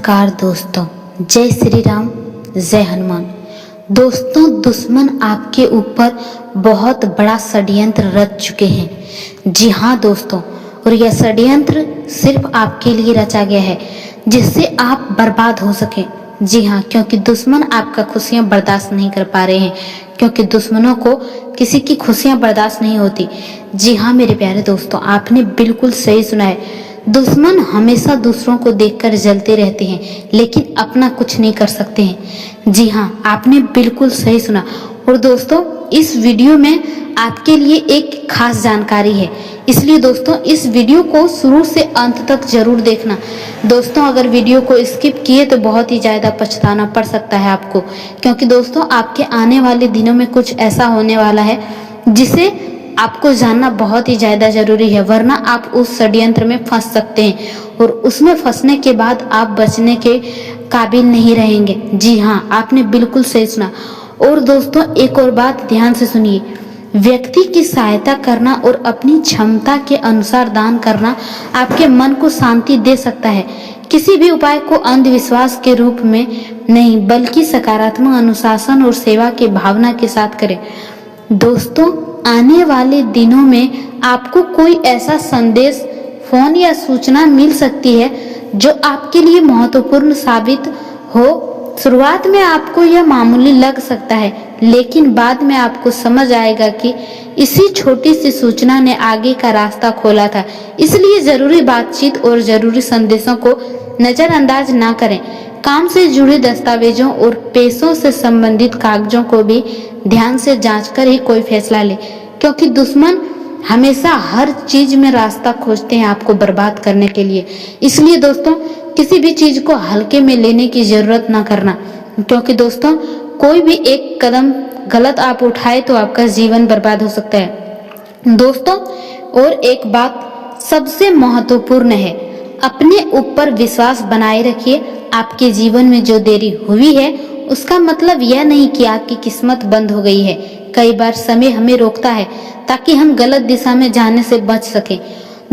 नमस्कार दोस्तों, जय श्री राम, जय हनुमान। दोस्तों, दुश्मन आपके ऊपर बहुत बड़ा षड्यंत्र रच चुके हैं। जी हाँ दोस्तों, और यह षड्यंत्र सिर्फ आपके लिए रचा गया है जिससे आप बर्बाद हो सके। जी हाँ, क्योंकि दुश्मन आपका खुशियाँ बर्दाश्त नहीं कर पा रहे हैं, क्योंकि दुश्मनों को किसी की खुशियाँ बर्दाश्त नहीं होती। जी हाँ मेरे प्यारे दोस्तों, आपने बिल्कुल सही सुना है। दुश्मन हमेशा दूसरों को देखकर जलते रहते हैं, लेकिन अपना कुछ नहीं कर सकते हैं। जी हाँ, आपने बिल्कुल सही सुना। और दोस्तों, इस वीडियो में आपके लिए एक खास जानकारी है, इसलिए दोस्तों इस वीडियो को शुरू से अंत तक जरूर देखना। दोस्तों, अगर वीडियो को स्किप किए तो बहुत ही ज़्यादा पछताना पड़ सकता है आपको, क्योंकि दोस्तों आपके आने वाले दिनों में कुछ ऐसा होने वाला है जिसे आपको जानना बहुत ही ज़्यादा जरूरी है, वरना आप उस षड्यंत्र में फंस सकते हैं और उसमें फंसने के बाद आप बचने के काबिल नहीं रहेंगे। जी हाँ, आपने बिल्कुल सही सुना। और दोस्तों, एक और बात ध्यान से सुनिए, व्यक्ति की सहायता करना और अपनी क्षमता के अनुसार दान करना आपके मन को शांति दे सकता है। किसी भी उपाय को अंधविश्वास के रूप में नहीं, बल्कि सकारात्मक अनुशासन और सेवा की भावना के साथ करें। दोस्तों, आने वाले दिनों में आपको कोई ऐसा संदेश, फोन या सूचना मिल सकती है जो आपके लिए महत्वपूर्ण साबित हो। शुरुआत में आपको यह मामूली लग सकता है, लेकिन बाद में आपको समझ आएगा कि इसी छोटी सी सूचना ने आगे का रास्ता खोला था। इसलिए जरूरी बातचीत और जरूरी संदेशों को नजरअंदाज ना करें। काम से जुड़े दस्तावेजों और पेशों से संबंधित कागजों को भी ध्यान से जांचकर ही कोई फैसला ले, क्योंकि दुश्मन हमेशा हर चीज में रास्ता खोजते हैं आपको बर्बाद करने के लिए। इसलिए दोस्तों, किसी भी चीज को हल्के में लेने की जरूरत ना करना, क्योंकि दोस्तों कोई भी एक कदम गलत आप उठाए तो आपका जीवन बर्बाद हो सकता है। दोस्तों, और एक बात सबसे महत्वपूर्ण है, अपने ऊपर विश्वास बनाए रखिए। आपके जीवन में जो देरी हुई है उसका मतलब यह नहीं कि आपकी किस्मत बंद हो गई है। कई बार समय हमें रोकता है ताकि हम गलत दिशा में जाने से बच सकें।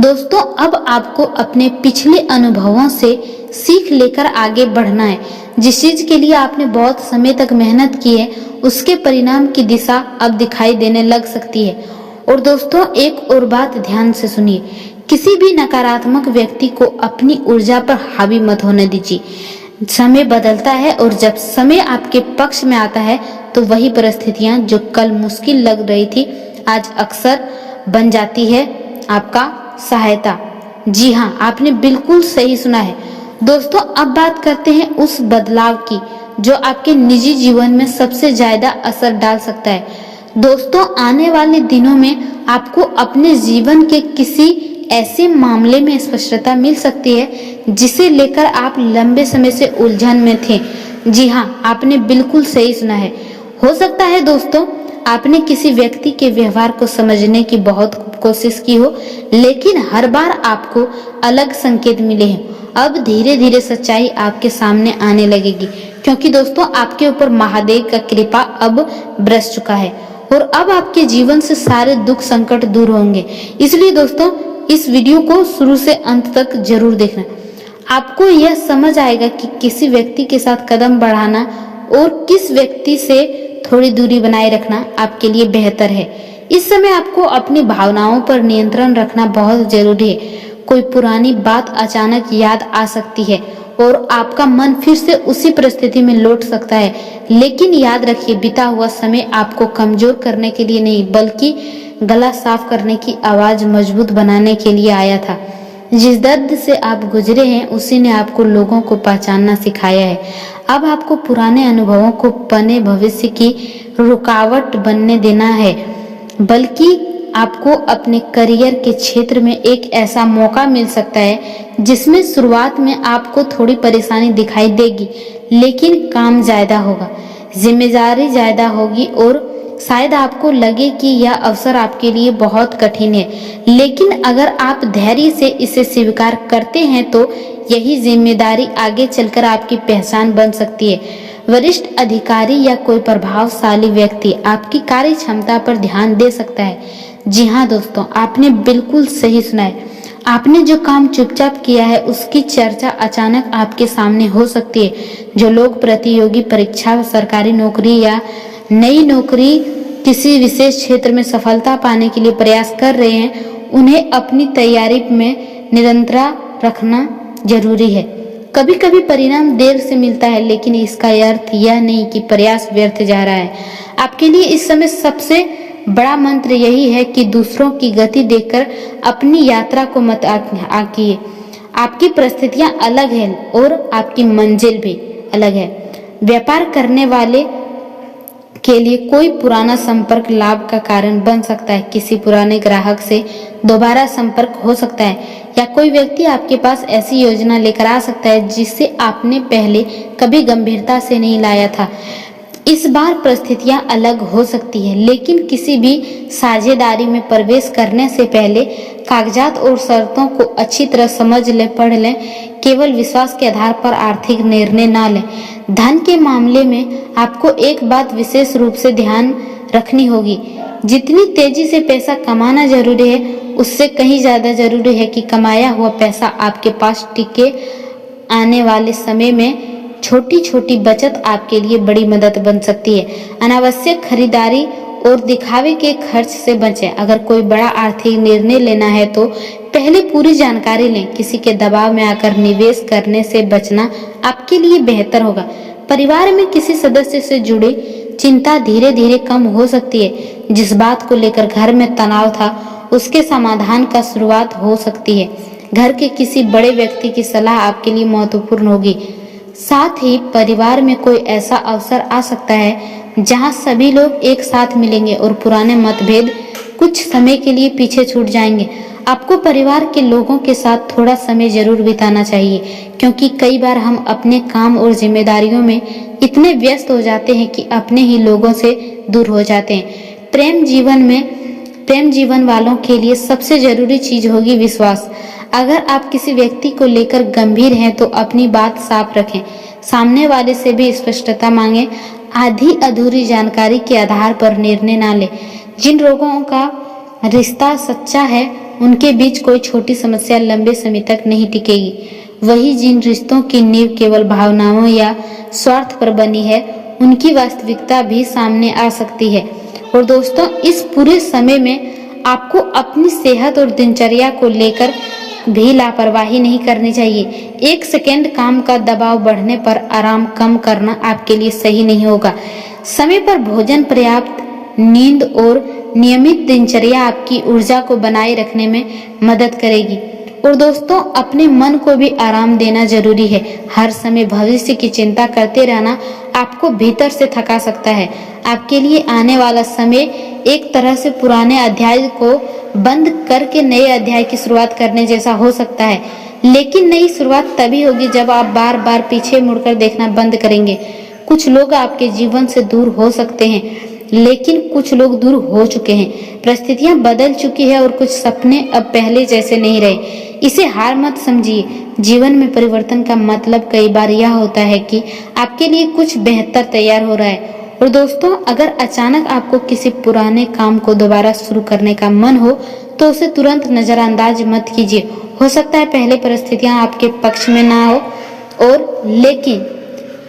दोस्तों, अब आपको अपने पिछले अनुभवों से सीख लेकर आगे बढ़ना है। जिस चीज के लिए आपने बहुत समय तक मेहनत की है, उसके परिणाम की दिशा अब दिखाई देने लग सकती है। और दोस्तों, एक और बात ध्यान से सुनिए, किसी भी नकारात्मक व्यक्ति को अपनी ऊर्जा पर हावी मत होने दीजिए। समय बदलता है और जब समय आपके पक्ष में आता है तो वही परिस्थितियां जो कल मुश्किल लग रही थी आज अक्सर बन जाती है आपका सहायता। जी हाँ, आपने बिल्कुल सही सुना है। दोस्तों, अब बात करते हैं उस बदलाव की जो आपके निजी जीवन में सबसे ज्यादा असर डाल सकता है। दोस्तों, आने वाले दिनों में आपको अपने जीवन के किसी ऐसे मामले में स्पष्टता मिल सकती है जिसे लेकर आप लंबे समय से उलझन में थे। जी हाँ, आपने बिल्कुल सही सुना है। हो सकता है दोस्तों आपने किसी व्यक्ति के व्यवहार को समझने की बहुत कोशिश की हो, लेकिन हर बार आपको अलग संकेत मिले हैं। अब धीरे धीरे सच्चाई आपके सामने आने लगेगी, क्योंकि दोस्तों आपके ऊपर महादेव का कृपा अब बरस चुका है और अब आपके जीवन से सारे दुख संकट दूर होंगे। इसलिए दोस्तों, इस वीडियो को शुरू से अंत तक जरूर देखना। आपको यह समझ आएगा कि किसी व्यक्ति के साथ कदम बढ़ाना और किस व्यक्ति से थोड़ी दूरी बनाए रखना आपके लिए बेहतर है। इस समय आपको अपनी भावनाओं पर नियंत्रण रखना बहुत जरूरी है। कोई पुरानी बात अचानक याद आ सकती है और आपका मन फिर से उसी परिस्थिति में लौट सकता है, लेकिन याद रखिए, बीता हुआ समय आपको कमजोर करने के लिए नहीं, बल्कि गला साफ करने की आवाज मजबूत बनाने के लिए आया था। जिस दर्द से आप गुजरे हैं उसी ने आपको लोगों को पहचानना सिखाया है। अब आपको पुराने अनुभवों को बने भविष्य की रुकावट बनने देना है, बल्कि आपको अपने करियर के क्षेत्र में एक ऐसा मौका मिल सकता है जिसमें शुरुआत में आपको थोड़ी परेशानी दिखाई देगी, लेकिन काम ज्यादा होगा, जिम्मेदारी ज्यादा होगी और शायद आपको लगे कि यह अवसर आपके लिए बहुत कठिन है, लेकिन अगर आप धैर्य से इसे स्वीकार करते हैं तो यही जिम्मेदारी आगे चलकर आपकी पहचान बन सकती है। वरिष्ठ अधिकारी या कोई प्रभावशाली व्यक्ति आपकी कार्य क्षमता पर ध्यान दे सकता है। जी हाँ दोस्तों, आपने बिल्कुल सही सुना है। आपने जो काम चुपचाप किया है उसकी चर्चा अचानक आपके सामने हो सकती है। जो लोग प्रतियोगी परीक्षा, सरकारी नौकरी या नई नौकरी, किसी विशेष क्षेत्र में सफलता पाने के लिए प्रयास कर रहे हैं, उन्हें अपनी तैयारी में निरंतरता रखना जरूरी है। कभी कभी परिणाम देर से मिलता है, लेकिन इसका अर्थ यह नहीं कि प्रयास व्यर्थ जा रहा है। आपके लिए इस समय सबसे बड़ा मंत्र यही है कि दूसरों की गति देखकर अपनी यात्रा को मत आंकिए। आपकी परिस्थितियां अलग हैं और आपकी मंजिल भी अलग है। व्यापार करने वाले के लिए कोई पुराना संपर्क लाभ का कारण बन सकता है। किसी पुराने ग्राहक से दोबारा संपर्क हो सकता है, या कोई व्यक्ति आपके पास ऐसी योजना लेकर आ सकता है जिसे आपने पहले कभी गंभीरता से नहीं लाया था। इस बार परिस्थितियां अलग हो सकती है, लेकिन किसी भी साझेदारी में प्रवेश करने से पहले कागजात और शर्तों को अच्छी तरह समझ लें, पढ़ लें। केवल विश्वास के आधार पर आर्थिक निर्णय ना लें। धन के मामले में आपको एक बात विशेष रूप से ध्यान रखनी होगी। जितनी तेजी से पैसा कमाना जरूरी है, उससे कहीं ज्यादा जरूरी है कि कमाया हुआ पैसा आपके पास टिके। आने वाले समय में छोटी छोटी बचत आपके लिए बड़ी मदद बन सकती है। अनावश्यक खरीदारी और दिखावे के खर्च से बचें। अगर कोई बड़ा आर्थिक निर्णय लेना है तो पहले पूरी जानकारी लें। किसी के दबाव में आकर निवेश करने से बचना आपके लिए बेहतर होगा। परिवार में किसी सदस्य से जुड़ी चिंता धीरे धीरे कम हो सकती है। जिस बात को लेकर घर में तनाव था, उसके समाधान का शुरुआत हो सकती है। घर के किसी बड़े व्यक्ति की सलाह आपके लिए महत्वपूर्ण होगी। साथ ही परिवार में कोई ऐसा अवसर आ सकता है जहां सभी लोग एक साथ मिलेंगे और पुराने मतभेद कुछ समय के लिए पीछे छूट जाएंगे। आपको परिवार के लोगों के साथ थोड़ा समय जरूर बिताना चाहिए, क्योंकि कई बार हम अपने काम और जिम्मेदारियों में इतने व्यस्त हो जाते हैं कि अपने ही लोगों से दूर हो जाते हैं। प्रेम जीवन वालों के लिए सबसे जरूरी चीज होगी विश्वास। अगर आप किसी व्यक्ति को लेकर गंभीर हैं तो अपनी बात साफ रखें। सामने वाले से भी स्पष्टता मांगें। आधी अधूरी जानकारी के आधार पर निर्णय ना लें। जिन लोगों का रिश्ता सच्चा है, उनके बीच कोई छोटी समस्या लंबे समय तक नहीं टिकेगी। वही जिन रिश्तों की नींव केवल भावनाओं या स्वार्थ पर बनी है, उनकी वास्तविकता भी सामने आ सकती है। और दोस्तों, इस पूरे समय में आपको अपनी सेहत और दिनचर्या को लेकर भी लापरवाही नहीं करनी चाहिए। एक सेकेंड काम का दबाव बढ़ने पर आराम कम करना आपके लिए सही नहीं होगा। समय पर भोजन, पर्याप्त नींद और नियमित दिनचर्या आपकी ऊर्जा को बनाए रखने में मदद करेगी। और दोस्तों, अपने मन को भी आराम देना जरूरी है। हर समय भविष्य की चिंता करते रहना आपको भीतर से थका सकता है। आपके लिए आने वाला समय एक तरह से पुराने अध्याय को बंद करके नए अध्याय की शुरुआत करने जैसा हो सकता है। लेकिन नई शुरुआत तभी होगी जब आप बार बार पीछे मुड़कर देखना बंद करेंगे। कुछ लोग आपके जीवन से दूर हो सकते हैं, लेकिन कुछ लोग दूर हो चुके हैं। परिस्थितियां बदल चुकी है और कुछ सपने अब पहले जैसे नहीं रहे। इसे हार मत समझिए। जीवन में परिवर्तन का मतलब कई बार यह होता है कि आपके लिए कुछ बेहतर तैयार हो रहा है। और दोस्तों, अगर अचानक आपको किसी पुराने काम को दोबारा शुरू करने का मन हो तो उसे तुरंत नजरअंदाज मत कीजिए। हो सकता है पहले परिस्थितियां आपके पक्ष में ना हो, और लेकिन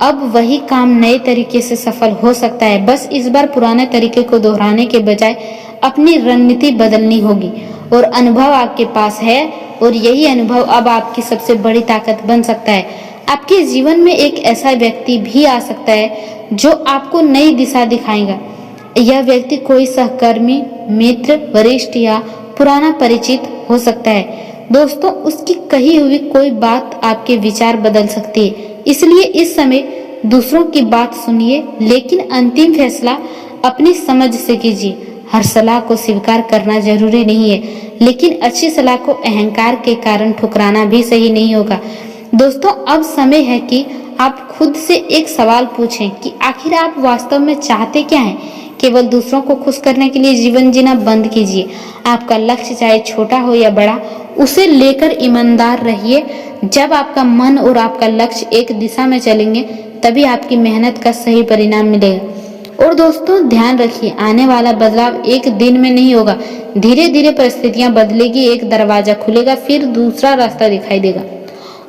अब वही काम नए तरीके से सफल हो सकता है। बस इस बार पुराने तरीके को दोहराने के बजाय अपनी रणनीति बदलनी होगी। और अनुभव आपके पास है, और यही अनुभव अब आपकी सबसे बड़ी ताकत बन सकता है। आपके जीवन में एक ऐसा व्यक्ति भी आ सकता है जो आपको नई दिशा दिखाएगा। यह व्यक्ति कोई सहकर्मी, मित्र, वरिष्ठ या पुराना परिचित हो सकता है। दोस्तों, उसकी कही हुई कोई बात आपके विचार बदल सकती है। इसलिए इस समय दूसरों की बात सुनिए, लेकिन अंतिम फैसला अपनी समझ से कीजिए। हर सलाह को स्वीकार करना जरूरी नहीं है, लेकिन अच्छी सलाह को अहंकार के कारण ठुकराना भी सही नहीं होगा। दोस्तों, अब समय है कि आप खुद से एक सवाल पूछें कि आखिर आप वास्तव में चाहते क्या हैं। केवल दूसरों को खुश करने के लिए जीवन जीना बंद कीजिए। आपका लक्ष्य चाहे छोटा हो या बड़ा, उसे लेकर ईमानदार रहिए। जब आपका मन और आपका लक्ष्य एक दिशा में चलेंगे, तभी आपकी मेहनत का सही परिणाम मिलेगा। और दोस्तों ध्यान रखिए, आने वाला बदलाव एक दिन में नहीं होगा, धीरे धीरे परिस्थितियां बदलेगी, एक दरवाजा खुलेगा, फिर दूसरा रास्ता दिखाई देगा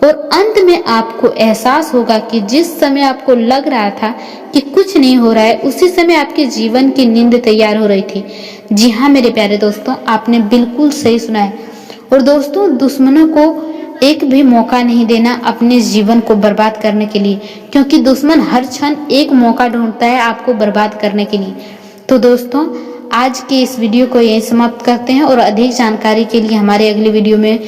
और अंत में आपको एहसास होगा कि जिस समय आपको लग रहा था कि कुछ नहीं हो रहा है, उसी समय आपके जीवन की नींद तैयार हो रही थी। जी हाँ मेरे प्यारे दोस्तों, आपने बिल्कुल सही सुना है। और दोस्तों दुश्मनों को एक भी मौका नहीं देना अपने जीवन को बर्बाद करने के लिए, क्योंकि दुश्मन हर क्षण एक मौका ढूंढता है आपको बर्बाद करने के लिए। तो दोस्तों आज के इस वीडियो को यहीं समाप्त करते हैं और अधिक जानकारी के लिए हमारे अगले वीडियो में